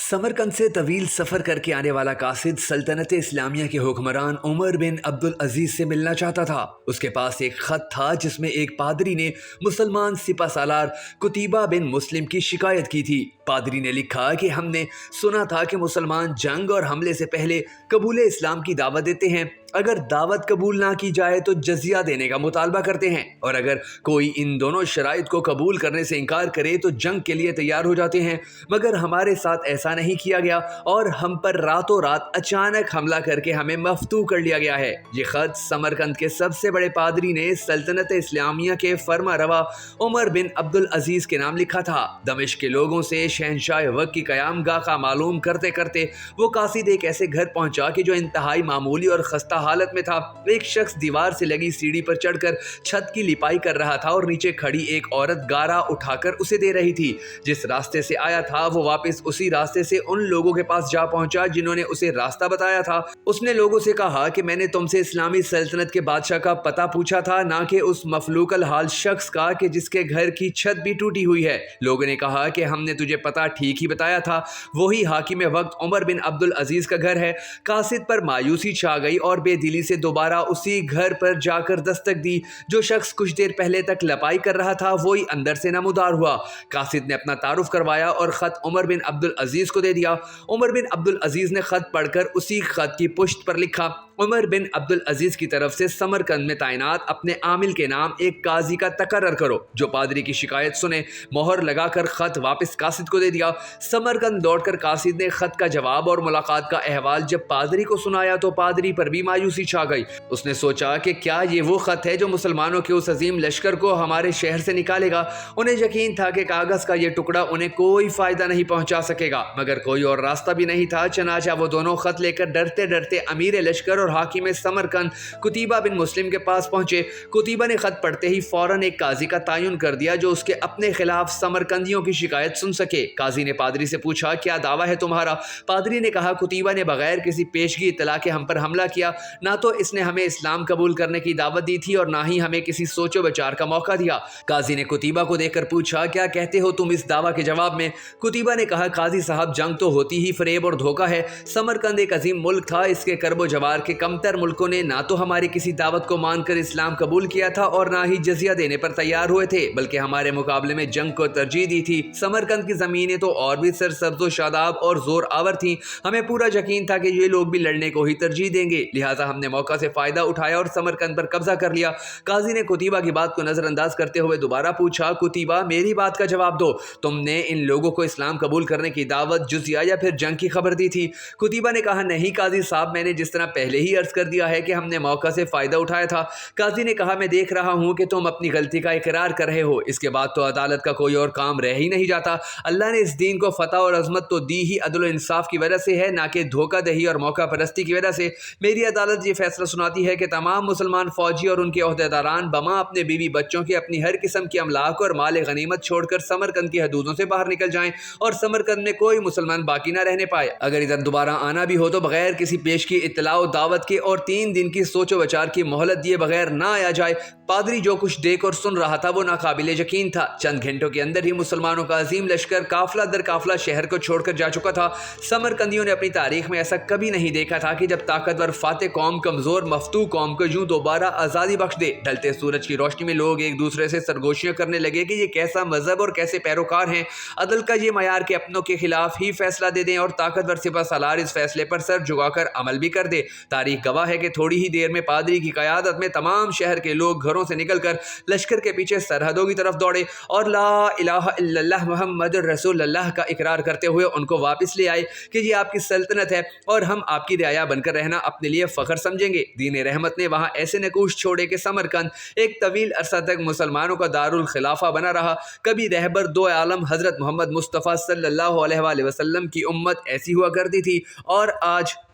समरकंद से तवील सफ़र करके आने वाला कासिद सल्तनत इस्लामिया के हुक्मरान उमर बिन अब्दुल अजीज से मिलना चाहता था। उसके पास एक खत था जिसमें एक पादरी ने मुसलमान सिपा सालार कुतीबा बिन मुस्लिम की शिकायत की थी। पादरी ने लिखा कि हमने सुना था कि मुसलमान जंग और हमले से पहले कबूल इस्लाम की दावत देते हैं। अगर दावत कबूल ना की जाए तो जजिया देने का मुतालबा करते हैं, और अगर कोई इन दोनों शराइत को कबूल करने से इनकार करे तो जंग के लिए तैयार हो जाते हैं। मगर हमारे साथ ऐसा नहीं किया गया और हम पर रातों रात अचानक हमला करके हमें मफ्तू कर लिया गया है। ये खत समरकंद के सबसे बड़े पादरी ने सल्तनत इस्लामिया के फरमा रवा उमर बिन अब्दुल अजीज के नाम लिखा था। दमिश्क के लोगों से शहनशाह वक्त की क़यामगाह का मालूम करते करते वो कासिद एक ऐसे घर पहुंचा कि जो इंतहाई मामूली और खस्ता हालत में था। एक शख्स दीवार से लगी सीढ़ी पर चढ़कर छत की लिपाई कर रहा था और नीचे खड़ी एक औरत गारा उठाकर उसे दे रही थी। जिस रास्ते से आया था वो वापस उसी रास्ते से उन लोगों के पास जा पहुंचा जिन्होंने उसे रास्ता बताया था। उसने लोगों से कहा कि मैंने तुमसे इस्लामी सल्तनत के बादशाह का पता पूछा था, ना कि उस मफलूकल हाल शख्स का कि जिसके घर की छत भी टूटी हुई है। लोगों ने कहा कि हमने तुझे पता ठीक ही बताया था, वही हाकिम वक्त उमर बिन अब्दुल अजीज का घर है। कासिद पर मायूसी छा गई और बेदिली से दोबारा उसी घर पर जाकर दस्तक दी। जो शख्स कुछ देर पहले तक लपाई कर रहा था वही अंदर से नमूदार हुआ। कासिद ने अपना तारुफ करवाया और खत उमर बिन अब्दुल अजीज को दे दिया। उमर बिन अब्दुल अजीज ने खत पढ़कर उसी खत की पुश्त पर लिखा, उमर बिन अब्दुल अजीज की तरफ से समरकंद में तैनात अपने आमिल के नाम एक काजी का तकर्रर करो। जो पादरी की शिकायत सुने मोहर लगाकर खत वापस कासिद को दे दिया। समरकंद लौटकर कासिद ने खत का जवाब और मुलाकात का अहवाल जब पादरी को सुनाया तो पादरी पर भी मायूसी छा गई। उसने सोचा कि क्या ये वो खत है जो मुसलमानों के उस अजीम लश्कर को हमारे शहर से निकालेगा। उन्हें यकीन था कि कागज का ये टुकड़ा उन्हें कोई फायदा नहीं पहुंचा सकेगा, मगर कोई और रास्ता भी नहीं था। चनाचा वो दोनों खत लेकर डरते डरते अमीर लश्कर और हाकिम समरकंद कुतीबा बिन मुस्लिम के पास पहुंचे। कुतीबा ने खत पढ़ते ही फौरन एक काजी का तायुन कर दिया जो उसके अपने खिलाफ समरकंदियों की शिकायत सुन सके। काजी ने पादरी से पूछा, क्या दावा है तुम्हारा? पादरी ने कहा, कुतीबा ने बगैर किसी पेशगी इत्तला के हम पर हमला किया। ना तो इसने हमें इस्लाम कबूल करने की दावत दी थी और ना ही हमें किसी सोचो विचार का मौका दिया। काजी ने कुतीबा को देखकर पूछा, क्या कहते हो तुम इस दावा के जवाब में? कुतीबा ने कहा, काजी साहब, जंग तो होती ही फरेब और धोखा है। समरकंद एक अजीम मुल्क था। इसके करबो जवार के कमतर मुल्कों ने ना तो हमारी किसी दावत को मानकर इस्लाम कबूल किया था और ना ही जजिया देने पर तैयार हुए थे, बल्कि हमारे मुकाबले में जंग को तरजीह दी थी। समरकंद की जमीनें तो और भी सरसब्ज़ो शादाब और जोर आवर थीं। हमें पूरा यकीन था कि ये लोग भी लड़ने को ही तरजीह देंगे, लिहाजा हमने मौका से फायदा उठाया और समरकंद पर कब्जा कर लिया। काजी ने कुतीबा की बात को नजरअंदाज करते हुए दोबारा पूछा, कुतीबा, मेरी बात का जवाब दो। तुमने इन लोगों को इस्लाम कबूल करने की दावत, जुजिया या फिर जंग की खबर दी थी? कुतीबा ने कहा, नहीं काजी साहब, मैंने जिस तरह पहले ही अर्ज कर दिया है कि हमने मौका से फायदा उठाया था। काजी ने कहा, मैं देख रहा हूं कि तुम अपनी गलती का इकरार कर रहे हो। इसके बाद तो अदालत का कोई और काम रह ही नहीं जाता। अल्लाह ने इस दीन को फतह और अजमत तो दी ही अदल इंसाफ की वजह से है, ना कि धोखा दही और मौका परस्ती की वजह से। मेरी अदालत ये फैसला सुनाती है कि तमाम मुसलमान फौजी और उनके ओहदेदारान बमा अपने बीवी बच्चों की अपनी हर किस्म की अमलाक और माल गनीमत छोड़कर समरकंद की हदूदों से बाहर निकल जाएं और समरकंद में कोई मुसलमान बाकी ना रहने पाए। अगर इधर दोबारा आना भी हो तो बगैर किसी पेश की इत्तला दावत के और 3 दिन की सोचो विचार की मोहलत दिए बगैर ना आया जाए। पादरी जो कुछ देख और सुन रहा था वो नाकाबिले यकीन था। चंद घंटों के अंदर ही मुसलमानों का अजीम लश्कर काफिला दर काफिला शहर को छोड़कर जा चुका था। समरकंदियों ने अपनी तारीख में ऐसा कभी नहीं देखा था कि जब ताकतवर फाते कौम कमजोर मफतू कौम को यूं दोबारा आज़ादी बख्श दे। ढलते सूरज की रोशनी में लोग एक दूसरे से सरगोशियां करने लगे कि ये कैसा मजहब और कैसे पैरोकार हैं। अदल का ये मयार के अपनों के खिलाफ ही फैसला दे दें और ताकतवर सिपा सालार इस फैसले पर सर झुकाकर अमल भी कर दे। तारीख गवाह है कि थोड़ी ही देर में पादरी की क़यादत में तमाम शहर के लोग घरों से निकलकर लश्कर के पीछे सरहदों की तरफ दौड़े और ला इलाहा इल्लल्लाह मुहम्मद रसूलुल्लाह का इकरार करते हुए उनको वापस ले आए कि ये आपकी सल्तनत है और हम आपकी रियाया बनकर रहना अपने लिए फ़ख्र समझेंगे। दीन रहमत ने वहाँ ऐसे नकूश छोड़े कि समरकंद एक तवील अरसा तक मुसलमानों का दारुल खिलाफा बना रहा। कभी रहबर दो आलम हज़रत मोहम्मद मुस्तफ़ा सल्लल्लाहु अलैहि वसल्लम की उम्मत ऐसी हुआ करती थी और आज